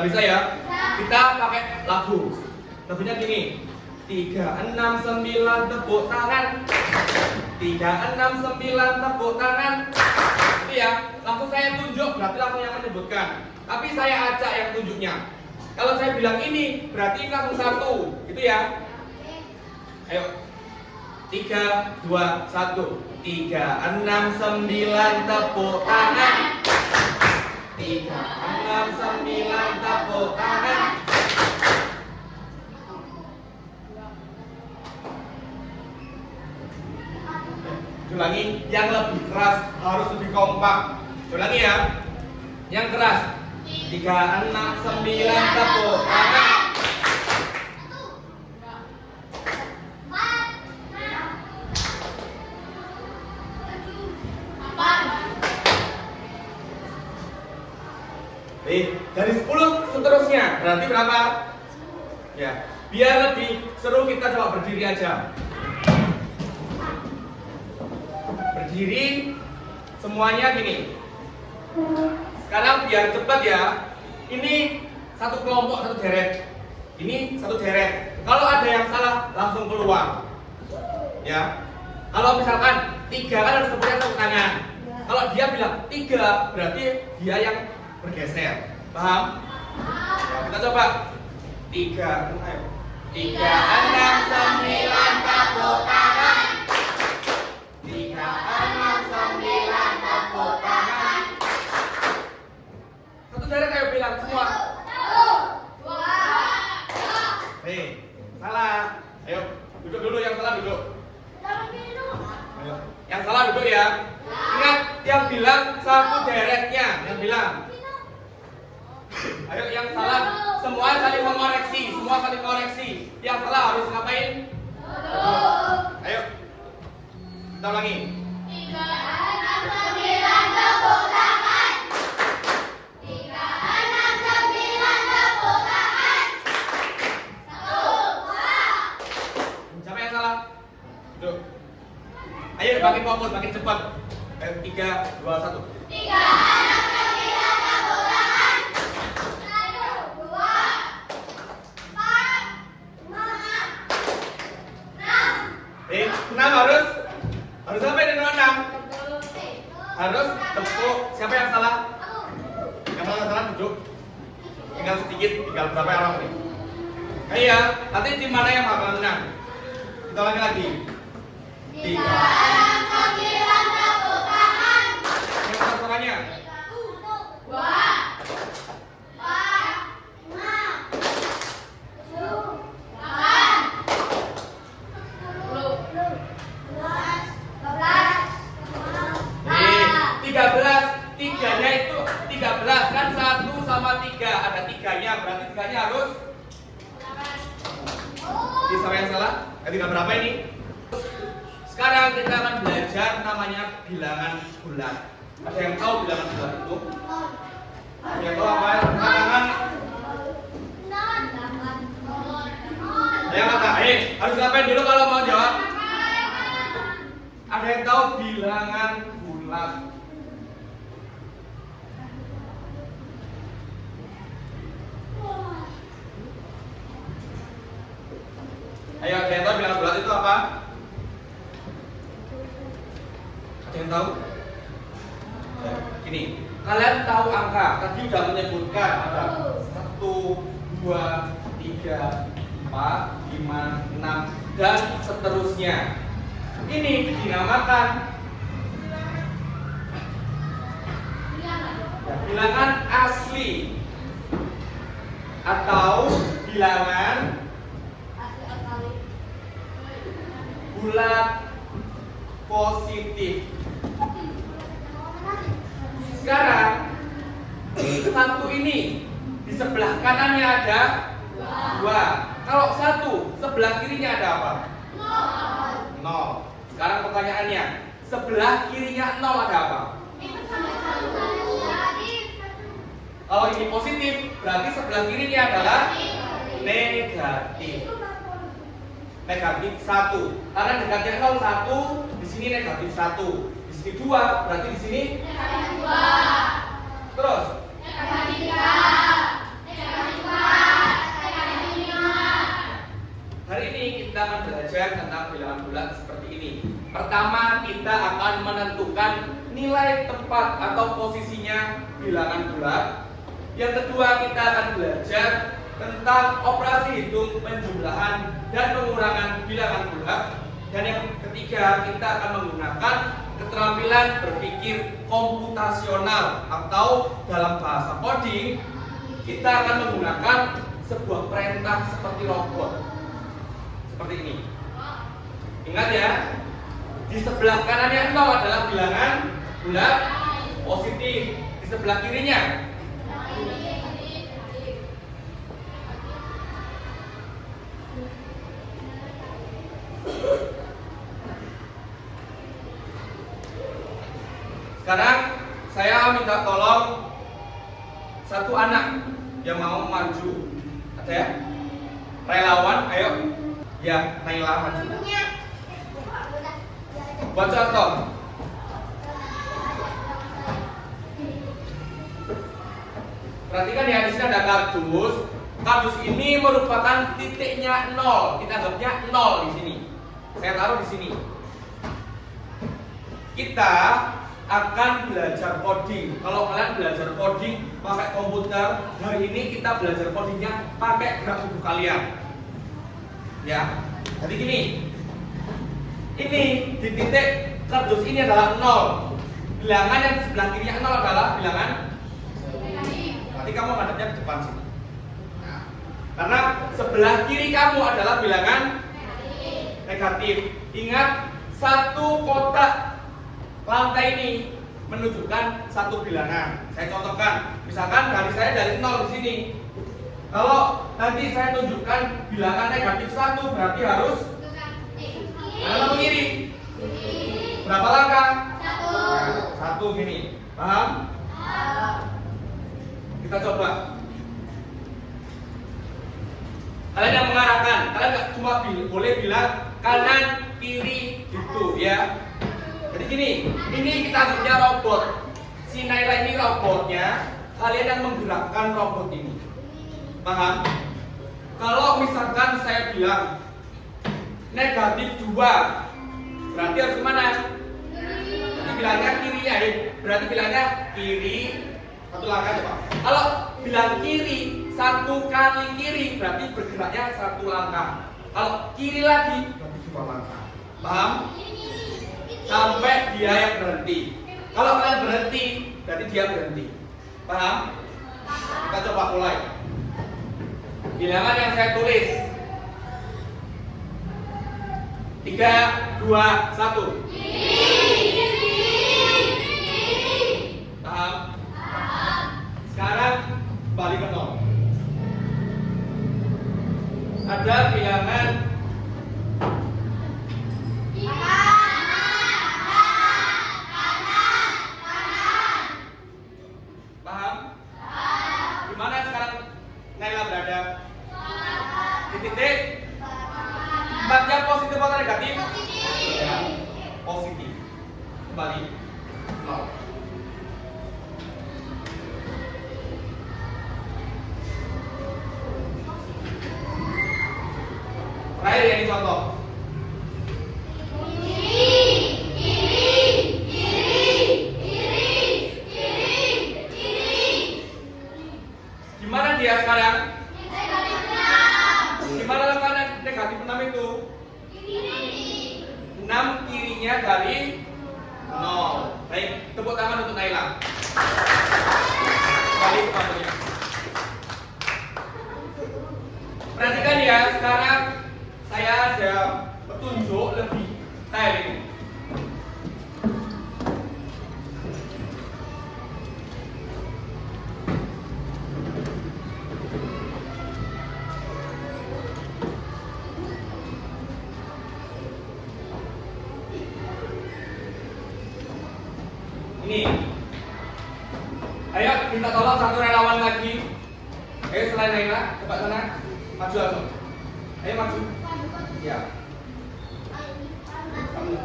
Udah bisa ya? Kita pakai lagu. Lagunya gini. 369 tepuk tangan. 369 tepuk tangan. Itu ya. Langsung saya tunjuk berarti langsung yang menyebutkan. Tapi saya acak yang tunjuknya. Kalau saya bilang ini berarti ini langsung satu, gitu ya. Ayo. 3, 2, 1. 369 tepuk tangan. 369 tepuk tangan. Ulangi, yang lebih keras harus lebih kompak. Ulangi ya. Yang keras. 369 tepuk tangan. Dari 10 seterusnya berarti berapa? Ya, biar lebih seru kita coba berdiri aja. Berdiri semuanya gini. Sekarang biar cepat ya. Ini satu kelompok satu deret. Ini satu deret. Kalau ada yang salah langsung keluar. Ya. Kalau misalkan 3 kan harus sebutnya tepuk tangan. Kalau dia bilang 3 berarti dia yang bergeser. Paham? Ya, kita coba. 3, ayo. 369 tepuk tangan. 369 tepuk tangan. Satu deret ayo bilang semua. 1, 2, 3. Hei, salah. Ayo, duduk dulu yang salah duduk. Ayo. Yang salah duduk ya. Ingat yang bilang satu deretnya yang bilang. Ayo yang salah semua saling mengoreksi, semua saling koreksi. Yang salah harus ngapain? Ayo. Kita ulangi. 369 tepuk tangan. 369 tepuk tangan. 1, 2. Siapa yang salah? Duduk. Ayo makin fokus, makin cepat. Ayo 3, 2, 1. 369 tepuk tangan. 1, 2, 4, 5, 6. 6 harus sampai dengan 6. Harus tepuk. Siapa yang salah? Yang salah duduk. Tinggal sedikit, tinggal berapa orang nih? Iya, nanti tim mana yang bakal menang? Kita ulangi lagi. 369 tepuk tangan. Yang mana suaranya? 1, 2, 4, 5, 7, 8, 10, 12, 13. Tiganya itu 13 kan 1 sama 3 ada tiganya berarti tiganya harus. Ini sama yang salah. Tinggal berapa ini? Sekarang kita akan belajar namanya bilangan bulat. Ada yang tahu bilangan bulat itu? Ada yang tahu apa? Tangan. Yang kata, harus ngapain dulu kalau mau jawab? Ada yang tahu bilangan bulat? Ayo, ada yang tahu bilangan bulat itu apa? Ada yang tahu? Gini, kalian tahu angka? Tadi udah menyebutkan ada 1, 2, 3, 4, 5, 6 dan seterusnya. Ini dinamakan bilangan asli atau bilangan bulat positif. Sekarang satu ini di sebelah kanannya ada 2. Kalau 1 sebelah kirinya ada apa? 0. Sekarang pertanyaannya, sebelah kirinya 0 ada apa? Kalau ini positif, berarti sebelah kirinya adalah negatif. Negatif 1. Karena dekatnya 0 1, di sini negatif 1. Di sini 2, berarti di sini negatif 2. Terus negatif 3. mengenai tempat atau posisinya bilangan bulat. Yang kedua, kita akan belajar tentang operasi hitung, penjumlahan, dan pengurangan bilangan bulat. Dan yang ketiga, kita akan menggunakan keterampilan berpikir komputasional, atau dalam bahasa coding kita akan menggunakan sebuah perintah seperti robot. Seperti ini. Ingat ya, di sebelah kanannya 0 adalah bilangan bulat positif, di sebelah kirinya sekarang saya minta tolong satu anak yang mau maju. Ada ya? Relawan, ayo. Ya, Naila maju. Buat contoh. Perhatikan ya, di sini ada kardus. Kardus ini merupakan titiknya 0. Kita anggapnya 0 di sini. Saya taruh di sini. Kita akan belajar coding. Kalau kalian belajar coding pakai komputer, hari ini kita belajar codingnya pakai gerak tubuh kalian. Ya, jadi gini. Ini di titik kardus ini adalah 0. Bilangan yang di sebelah kirinya 0 adalah bilangan negatif. Nanti kamu ngadepnya ke depan sini. Nah, karena sebelah kiri kamu adalah bilangan negatif. Ingat, satu kotak lantai ini menunjukkan satu bilangan. Saya contohkan, misalkan dari saya dari 0 di sini. Kalau nanti saya tunjukkan bilangan negatif 1, berarti harus mana kiri? Berapa langkah? 1 gini. Paham? Kita coba. Kalian yang mengarahkan, kalian nggak cuma boleh bilang kanan kiri gitu ya. Jadi gini, ini kita anggapnya robot. Si Naila ini robotnya, kalian yang menggerakkan robot ini. Paham? Kalau misalkan saya bilang negatif 2, berarti harus kemana? Berarti bilangnya kiri ya, berarti bilangnya kiri, satu langkah coba. Kalau bilang kiri, 1 kali kiri, berarti bergeraknya 1 langkah. Kalau kiri lagi, berarti 2 langkah. Paham? Sampai dia yang berhenti. Kalau kalian berhenti, berarti dia berhenti. Paham? Kita coba mulai. Bilangan yang saya tulis 3, 2, 1. Paham? Sekarang balik ke 0. Ada bilangan paham? Gimana sekarang Naila berada? Di titik tempatnya positif atau negatif? Ya, positif. Kembali 0. Terakhir yang dicontoh. Gimana dia sekarang? Gimana langkahnya negatif 6 itu? 6 kirinya dari 0. Baik, tepuk tangan untuk Naila. Balik ke papernya. Perhatikan ya, sekarang saya ada petunjuk lebih detail ini. Ini. Ayo minta tolong satu relawan lagi. Ayo selain Naila, coba sana. Maju langsung. Ayo maju. Ya. Kamu.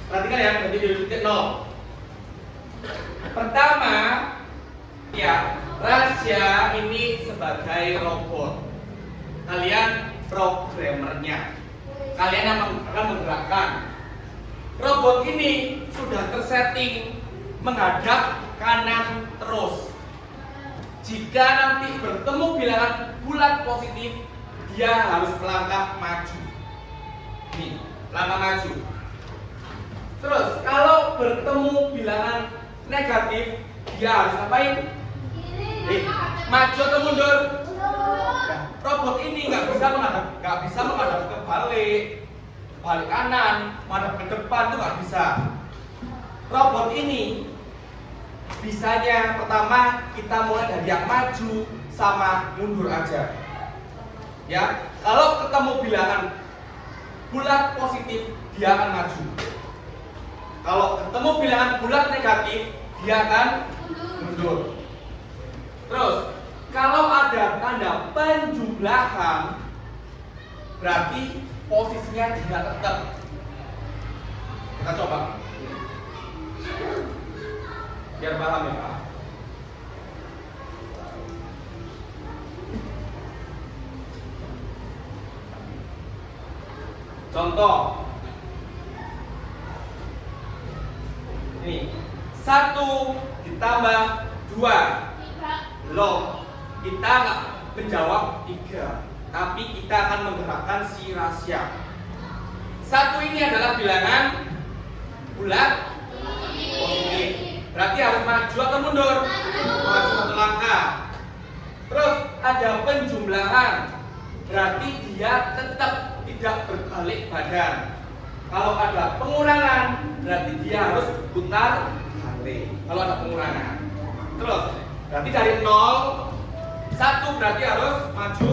Perhatikan ya, berarti di titik 0. Pertama, ya, Rasya ini sebagai robot. Kalian programmernya. Kalian yang akan menggerakkan. Robot ini sudah tersetting menghadap kanan terus. Jika nanti bertemu bilangan bulat positif, dia harus melangkah maju. Nih, langkah maju. Terus kalau bertemu bilangan negatif, dia harus ngapain? Maju atau mundur? Robot ini nggak bisa menghadap ke balik kanan, menghadap ke depan itu nggak bisa. Robot ini bisanya pertama kita mulai dari yang maju sama mundur aja. Ya, kalau ketemu bilangan bulat positif, dia akan maju. Kalau ketemu bilangan bulat negatif, dia akan mundur. Terus, kalau ada tanda penjumlahan, berarti posisinya tidak tetap. Kita coba. Biar paham ya Pak. Contoh. Ini 1 ditambah 2. Loh, kita nggak menjawab 3, tapi kita akan menggerakkan si rasia. 1 ini adalah bilangan bulat positif. Berarti harus maju atau mundur? Maju 1 langkah. Terus ada penjumlahan, berarti dia tetap tidak berbalik badan. Kalau ada pengurangan, berarti dia harus putar balik. Kalau ada pengurangan. Terus, berarti dari 0, 1 berarti harus maju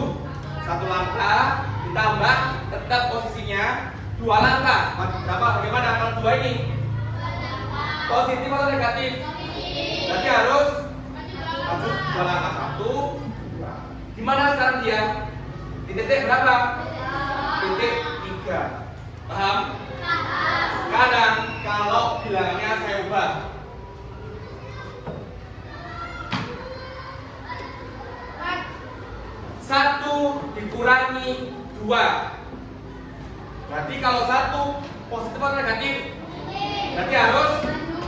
1 langkah, ditambah tetap posisinya 2 langkah. Bagaimana kalau 2 ini? Positif atau negatif? Berarti harus maju 2 langkah. 1, 2. Gimana sekarang dia? Di titik berapa? Titik 3. Paham? Sekarang kalau bilangannya saya ubah. 1 dikurangi 2. Berarti kalau 1 positif atau negatif? Berarti harus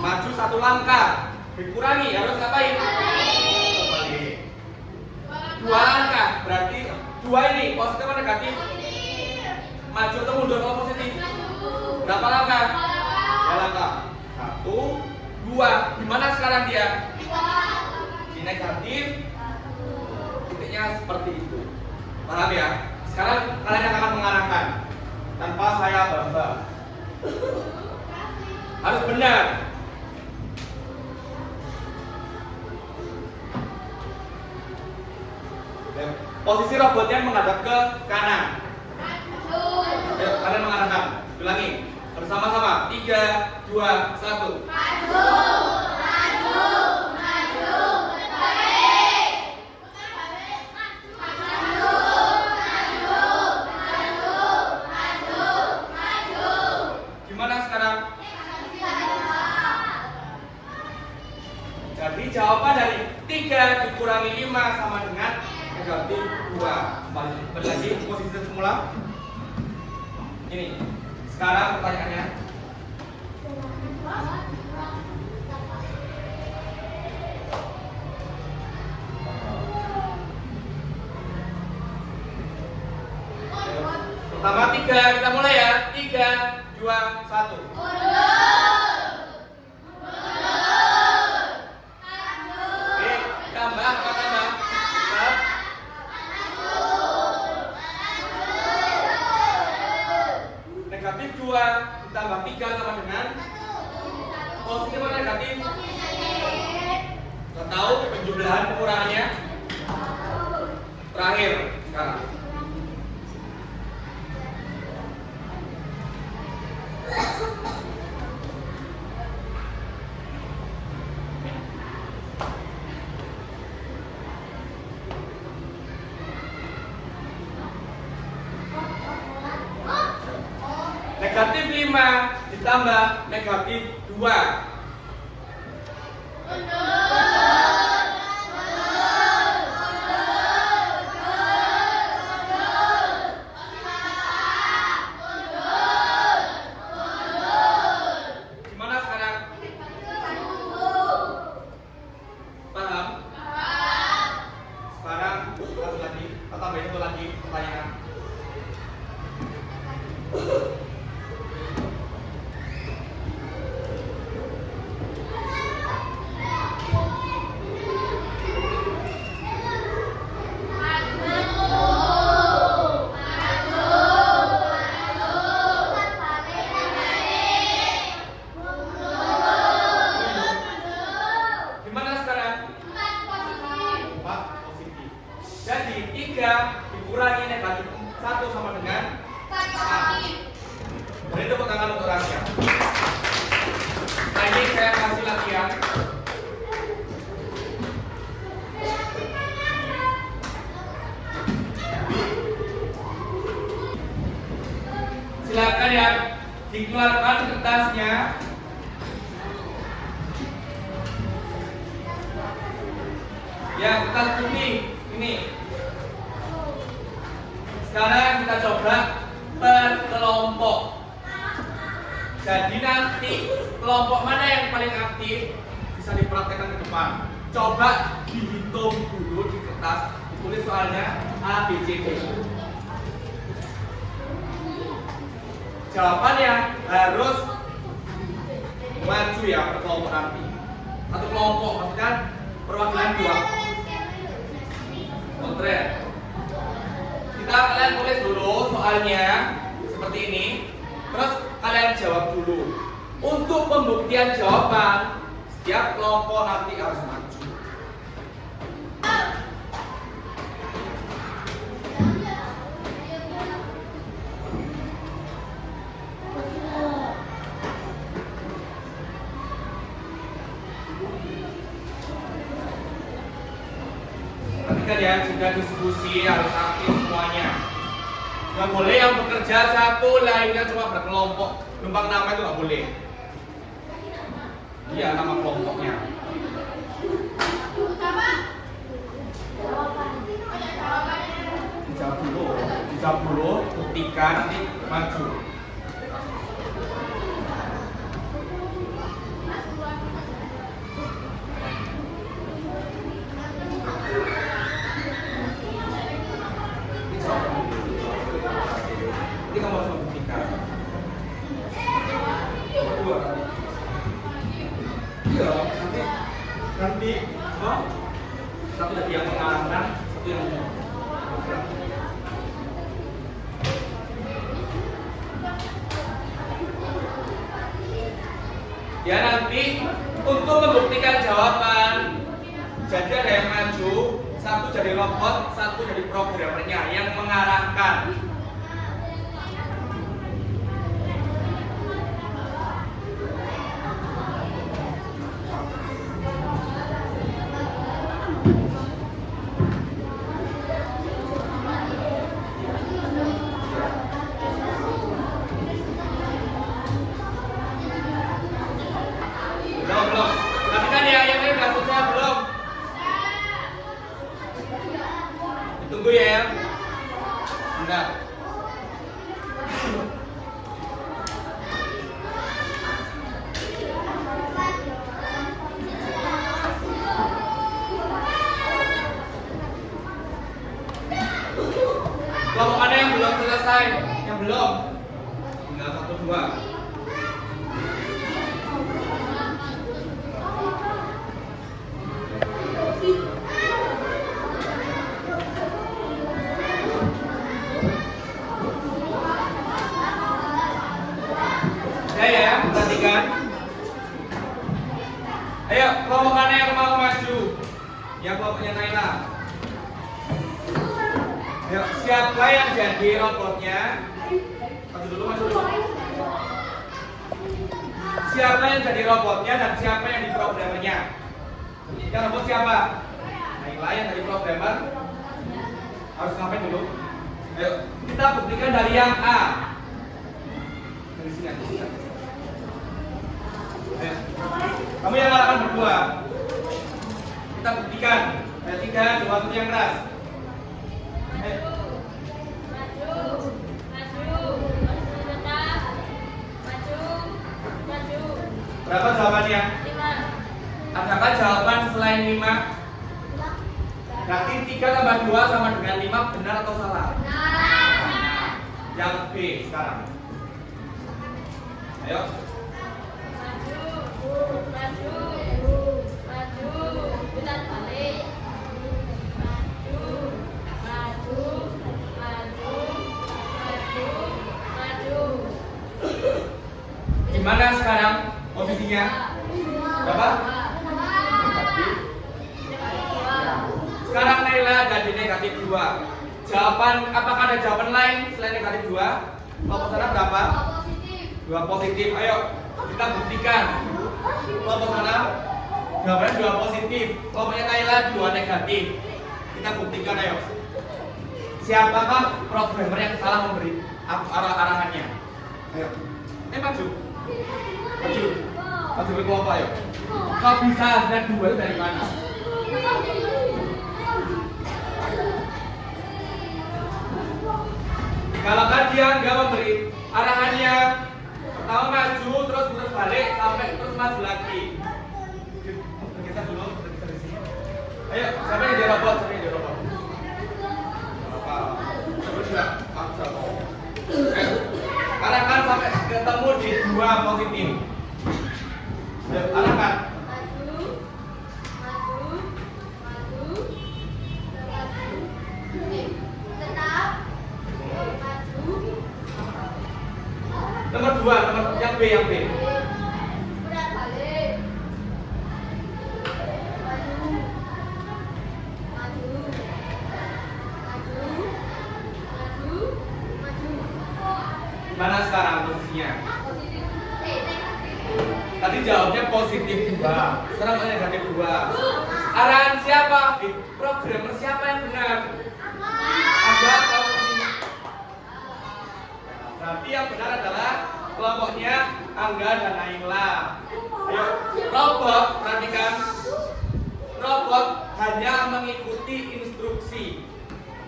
maju 1 langkah. Dikurangi harus ngapain? Balik. 2 langkah. Berarti 2 ini positif atau negatif? Maju atau mundur kalau positif? Berapa langkah? 2 langkah. 1, 2. Gimana sekarang dia? Di negatif. Titiknya seperti itu. Paham ya? Sekarang kalian yang akan mengarahkan tanpa saya bamba. Harus benar. Posisi robotnya menghadap ke kanan. Ayo, kalian mengarahkan. Ulangi. Bersama-sama. 3, 2, 1. Jadi jawaban dari 3 dikurangi 5 sama dengan negatif 2. Kembali lagi posisi semula. Ini. Sekarang pertanyaannya. Pertama 3, kita mulai ya. 3, 2, 1. Negatif 2 ditambah 3 sama dengan positif atau negatif? Kita tahu penjumlahan pengurangannya. Terakhir sekarang. Negatif 5 ditambah negatif 2. Dikeluarkan kertasnya. Ya, kertas putih ini. Sekarang kita coba berkelompok. Jadi nanti kelompok mana yang paling aktif bisa dipraktekkan ke depan. Coba dihitung dulu di kertas, ditulis soalnya A, B, C, D. Jawabannya harus maju ya per kelompok nanti. Satu kelompok maksudnya perwakilan dua. Potret. Kalian tulis dulu soalnya seperti ini. Terus kalian jawab dulu. Untuk pembuktian jawaban, setiap kelompok nanti harus maju. Perhatikan ya, jika diskusi harus aktif semuanya. Nggak boleh yang bekerja satu, lainnya cuma berkelompok. Numpang nama itu nggak boleh. Iya, nama kelompoknya. Dijawab dulu, buktikan, nanti maju. Ini kamu harus membuktikan. Dua kali. Iya, nanti, oh, satu dari yang mengarahkan, satu yang ya nanti untuk membuktikan jawaban, jadi ada yang maju, satu jadi robot, satu jadi programmernya yang mengarahkan. Belum. Perhatikan ya, yang ini udah selesai belum? Ditunggu ya. Enggak. Kelompok mana yang belum selesai? Yang belum? Tinggal 1, 2. Ya, perhatikan. Ayo, kelompok mana yang mau maju? Ya, kelompoknya Naila. Ayo, siapa yang jadi robotnya? Maju dulu. Siapa yang jadi robotnya dan siapa yang di programmernya? Yang robot siapa? Naila yang jadi programmer. Harus ngapain dulu? Ayo, kita buktikan dari yang A. Dari sini aja. Kamu yang akan berdua. Kita buktikan. 3, 2, 1 yang keras. Berapa jawabannya? 5. Adakah jawaban selain 5? Berarti 3 tambah 2 sama dengan 5, benar atau salah? Benar. Yang B sekarang. Ayo. Gimana sekarang posisinya? Berapa? Negatif. Sekarang Naila jadi negatif 2. Jawaban, apakah ada jawaban lain selain negatif 2? Kelompok sana berapa? 2 positif. Ayo kita buktikan. Kelompok sana jawabannya 2 positif. Kelompoknya Naila 2 negatif. Kita buktikan ayo. Siapakah programmer yang salah memberi arahannya? Ayo. Maju. Maju. Maju ke kelompok ayo. Kau bisa lihat dua itu dari mana? Kalau kan dia nggak memberi arahannya, pertama maju, terus putar balik, sampai terus maju lagi. Kita dulu, kita di sini. Ayo, siapa yang dia robot? Siapa yang dia robot? Apa? Siapa sudah? Aku siapa? Ayo, arahkan sampai ketemu di dua positif. Ayo, arahkan. Nomor 2, nomor yang B, yang B. Putar balik. Maju. Maju. Maju. Maju. Maju. Gimana sekarang posisinya? Positif. Negatif. Tadi jawabnya positif 2. Sekarang negatif 2. Arahan siapa? Programmer siapa yang benar? Ada atau ini? Berarti yang benar adalah kelompoknya Angga dan Naila. Ayo, robot, perhatikan. Robot hanya mengikuti instruksi,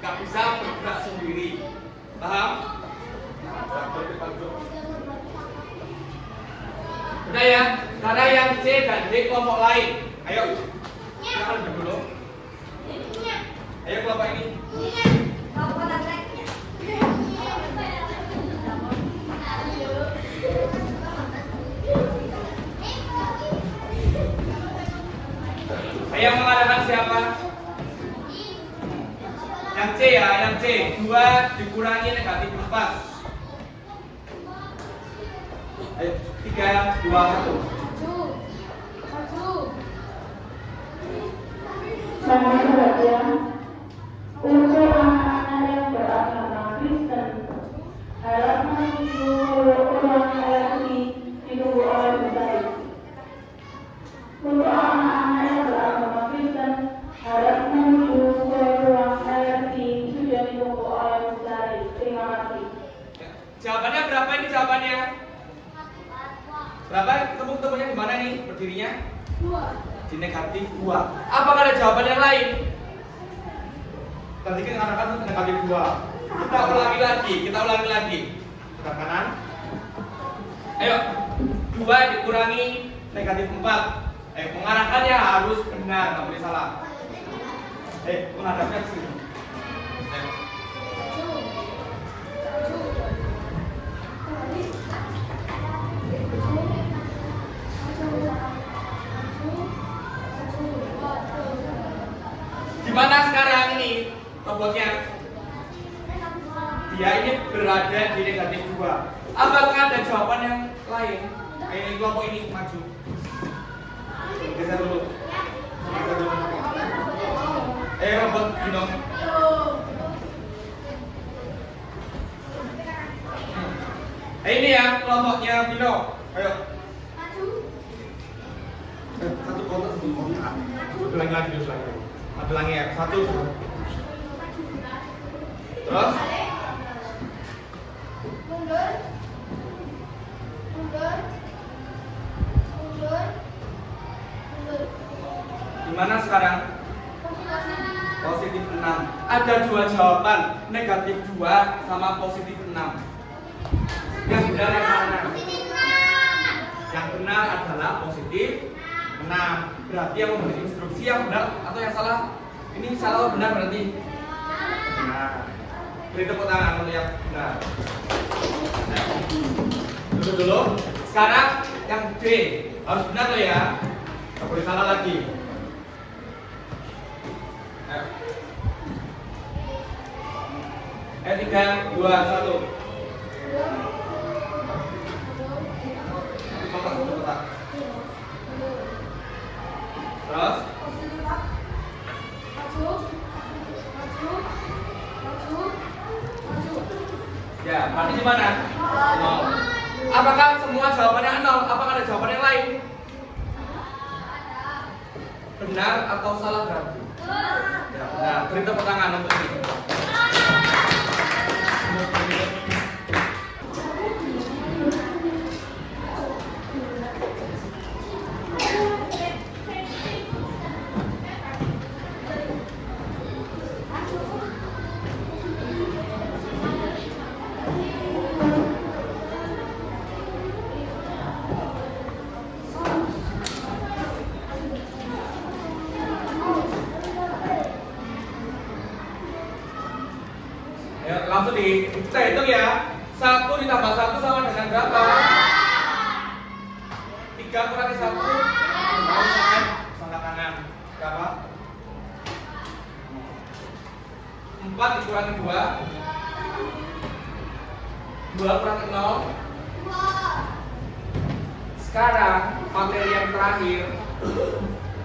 nggak bisa bergerak sendiri. Paham? Udah ya, karena yang C dan D kelompok lain. Ayo, kita dulu. Ayo kelompok ini. Yang mengadakan siapa? Yang C ya, yang C. 2 dikurangi negatif 4. Ayo, 3, 2, 1. Selamat saja untuk anak-anak yang beragama Kristen, harap menuju ruang hierarki ditunggu oleh baik. Untuk anak-anak yang beragama Kristen, harap menuju ruang hierarki sudah ditunggu oleh baik. Terima kasih. Jawabannya berapa ini jawabannya? Berapa? Tepuk-tepuknya di mana nih berdirinya? 2. Di negatif 2. Apakah ada jawaban yang lain? Tadi kan anak-anak negatif 2. Kita ulangi lagi. Sebelah kanan. Ayo. 2 dikurangi negatif 4. Mengarahkannya harus benar, nggak boleh salah. Menghadapnya ke sini. Gimana sekarang ini robotnya? Dia ini berada di negatif 2. Apakah ada jawaban yang lain? Ini kelompok ini maju. Geser dulu. Robot Vino. Ini ya kelompoknya Vino. Ayo. Satu kotak sebelum kotak. Ulangi lagi. Ulangi ya. 1. Terus. Mundur. Gimana sekarang? Positif 6. Ada 2 jawaban, negatif 2 sama positif 6. Yang benar yang mana? Yang benar adalah positif 6. Berarti yang memberi instruksi yang benar atau yang salah? Ini salah atau benar berarti? Benar. Beri tepuk tangan untuk yang benar. Dulu. Sekarang yang D harus benar loh ya. Nggak boleh salah lagi. Ayo 3, 2, 1. Terus ya, berarti gimana? 0. Apakah semua jawabannya 0? Apakah ada jawaban yang lain? Benar atau salah berarti? Ya, benar. Beri tepuk tangan untuk ini. lebih. Kita hitung ya. 1 ditambah 1 sama dengan berapa? 3 kurangi 1 sama kanan. Berapa? 4 dikurangi 2. 2 kurangi 0. Sekarang materi yang terakhir.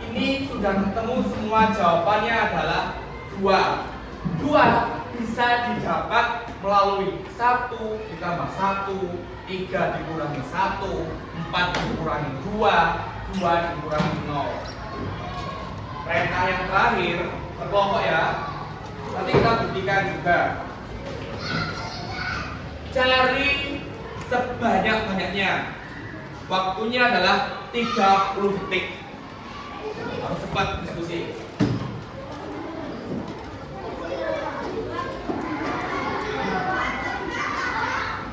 Ini sudah ketemu semua, jawabannya adalah 2. 2 bisa didapat melalui 1 ditambah 1, 3 dikurangi 1, 4 dikurangi 2, 2 dikurangi 0. Perintah yang terakhir berkelompok ya. Nanti kita buktikan juga. Cari sebanyak-banyaknya. Waktunya adalah 30 detik. Harus cepat diskusi.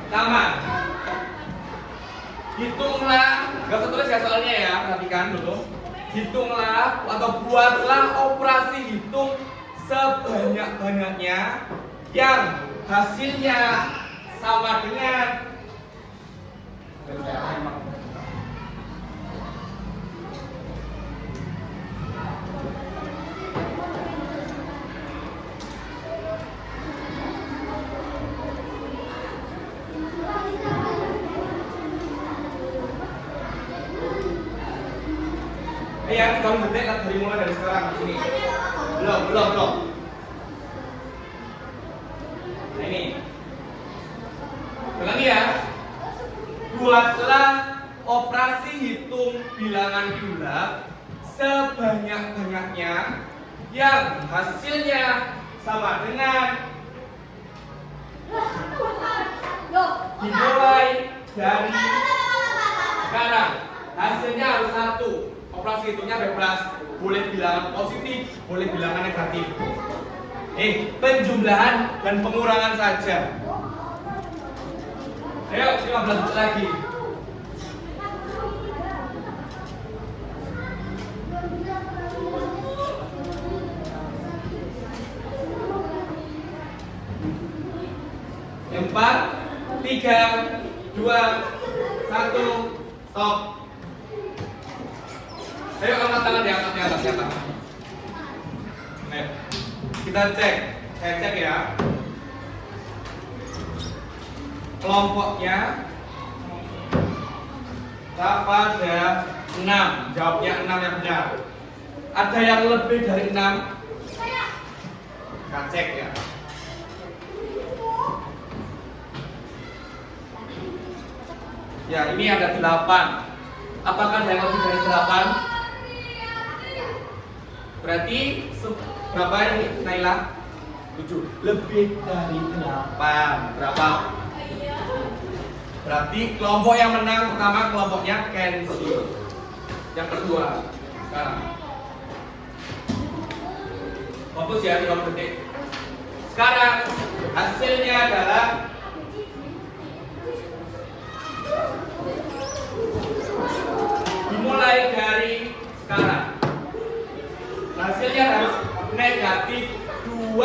Pertama, hitunglah, gak usah tulis ya soalnya ya, perhatikan dulu. Hitunglah atau buatlah operasi hitung sebanyak-banyaknya yang hasilnya sama dengan ya, 30 detik lah dari mulai dari sekarang sini. Belum. Nah ini. Ulangi ya. Buatlah operasi hitung bilangan bulat sebanyak-banyaknya yang hasilnya sama dengan dimulai dari sekarang. Hasilnya harus 1. Operasi hitungnya bebas, boleh bilangan positif, boleh bilangan negatif. Penjumlahan dan pengurangan saja. Ayo 15 detik lagi. Empat, 3, 2, 1, stop. Ayo angkat tangan di atas. Ayo, kita cek. Saya cek ya. Kelompoknya pada 6. Jawabnya 6 yang benar. Ada yang lebih dari 6? Kita cek ya. Ya, ini ada 8. Apakah ada yang lebih dari 8? Berarti berapa ini Naila? 7. Lebih dari 8. Berapa? Berarti kelompok yang menang pertama kelompoknya Kenzi. Yang kedua sekarang. Fokus ya 30 detik. Sekarang hasilnya adalah dimulai dari sekarang. Hasilnya harus negatif 2.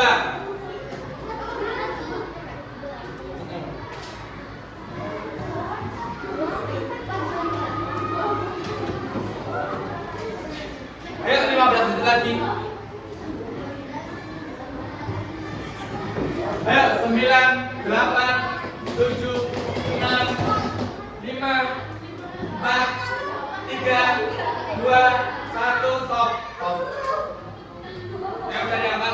Ayo 15 detik lagi. Ayo 9, 8, 7, 6, 5, 4, 3, 2, 1, stop. Yang tadi apa?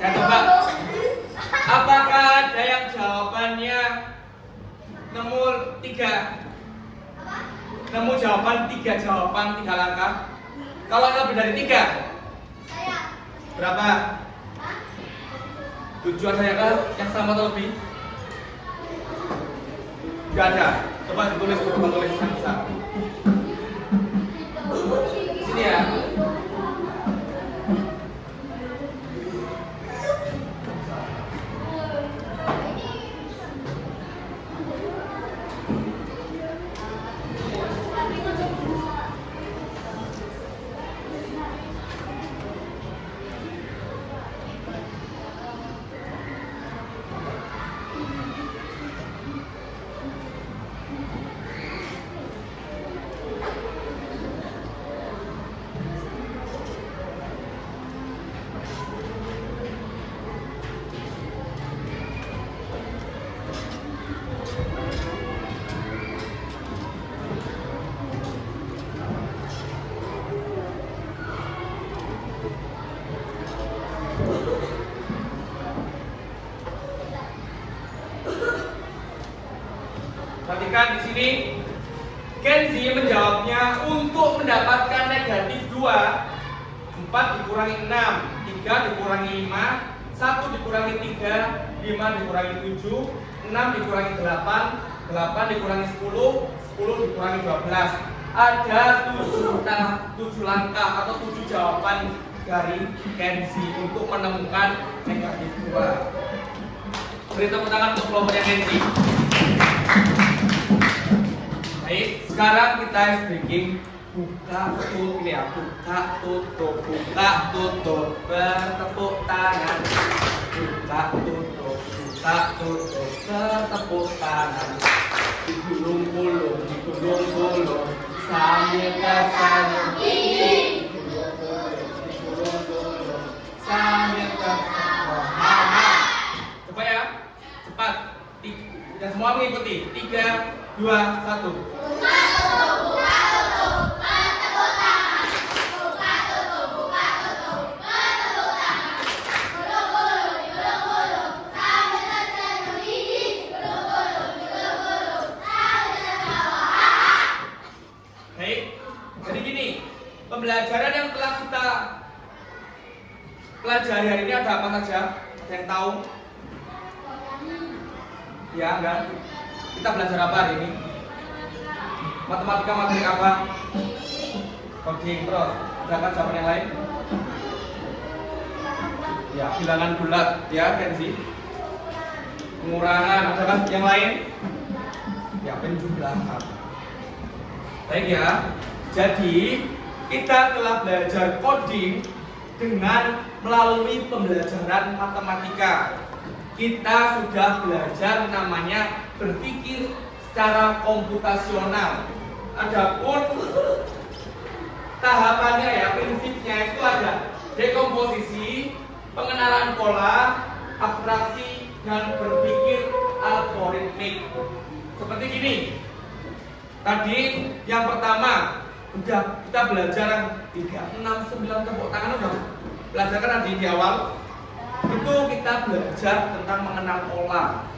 Saya coba. Apakah ada yang jawabannya nemu 3? Nemu jawaban 3 jawaban 3 langkah? Kalau lebih dari 3? Berapa? 7 ada yang sama atau lebih? Gak ada. Coba ditulis yang bisa. Sini ya. Perhatikan di sini. Kenzi menjawabnya untuk mendapatkan negatif 2, 4 dikurangi 6, 3 dikurangi 5, 1 dikurangi 3, 5 dikurangi 7, 6 dikurangi 8, 8 dikurangi 10, 10 dikurangi 12. Ada 7 langkah atau 7 jawaban dari Kenzi untuk menemukan negatif 2. Beri tepuk tangan untuk kelompoknya Kenzi. Baik, sekarang kita speaking buka tutup ini ya, buka tutup, bertepuk tangan, buka tutup, bertepuk tangan, digulung-gulung, sambil tersenyum, digulung-gulung, sambil tertawa. Coba ya, cepat, dan semua mengikuti. 3, 2, 1. Jadi gini, pembelajaran yang telah kita pelajari hari ini ada apa saja? Ada yang tahu? Ya, enggak? Kita belajar apa hari ini? Matematika materi apa? Coding, terus ada jawaban yang lain? Ya, bilangan bulat, ya Kenzi. Pengurangan, ada kan yang lain? Ya, penjumlahan. Baik ya. Jadi kita telah belajar coding dengan melalui pembelajaran matematika. Kita sudah belajar namanya berpikir secara komputasional. Adapun tahapannya ya, prinsipnya itu ada dekomposisi, pengenalan pola, abstraksi, dan berpikir algoritmik. Seperti gini. Tadi yang pertama udah kita belajar 3, 6, 9 tepuk tangan udah belajar kan tadi di awal. Itu kita belajar tentang mengenal pola.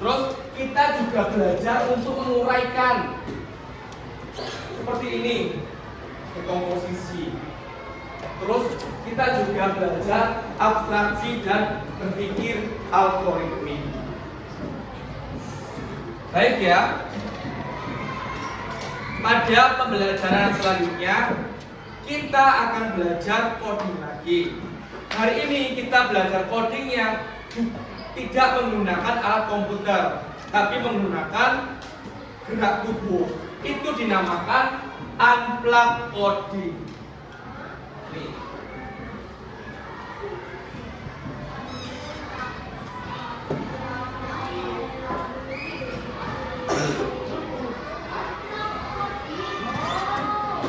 Terus kita juga belajar untuk menguraikan. Seperti ini, dekomposisi. Terus kita juga belajar abstraksi dan berpikir algoritmik. Baik ya. Pada pembelajaran selanjutnya kita akan belajar coding lagi. Hari ini kita belajar coding yang tidak menggunakan alat komputer, tapi menggunakan gerak tubuh. Itu dinamakan unplugged coding. Nih.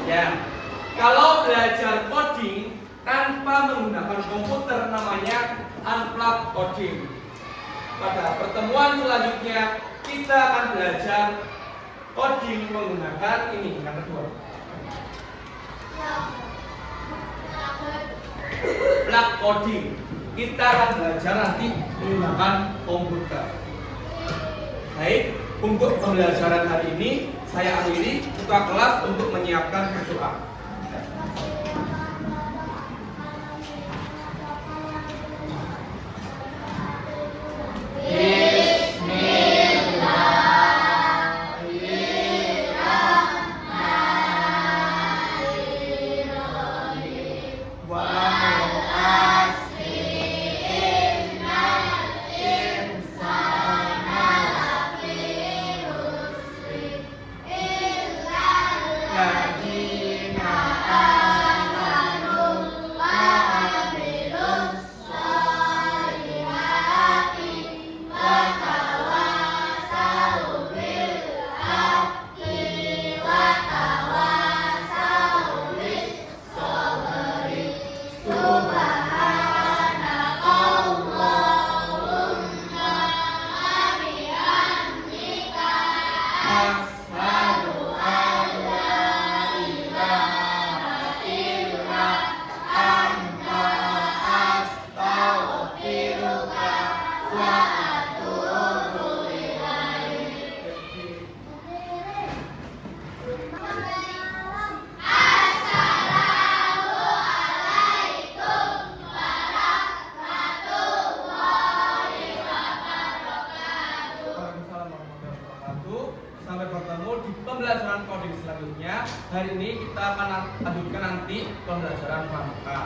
Ya, kalau belajar coding tanpa menggunakan komputer namanya unplugged coding. Pada pertemuan selanjutnya kita akan belajar coding menggunakan ini yang kedua. Plug coding. Kita akan belajar nanti menggunakan komputer. Baik, untuk pembelajaran hari ini saya akhiri ketua kelas untuk menyiapkan berdoa. di pembelajaran coding selanjutnya. Hari ini kita akan lanjutkan nanti pembelajaran pramuka.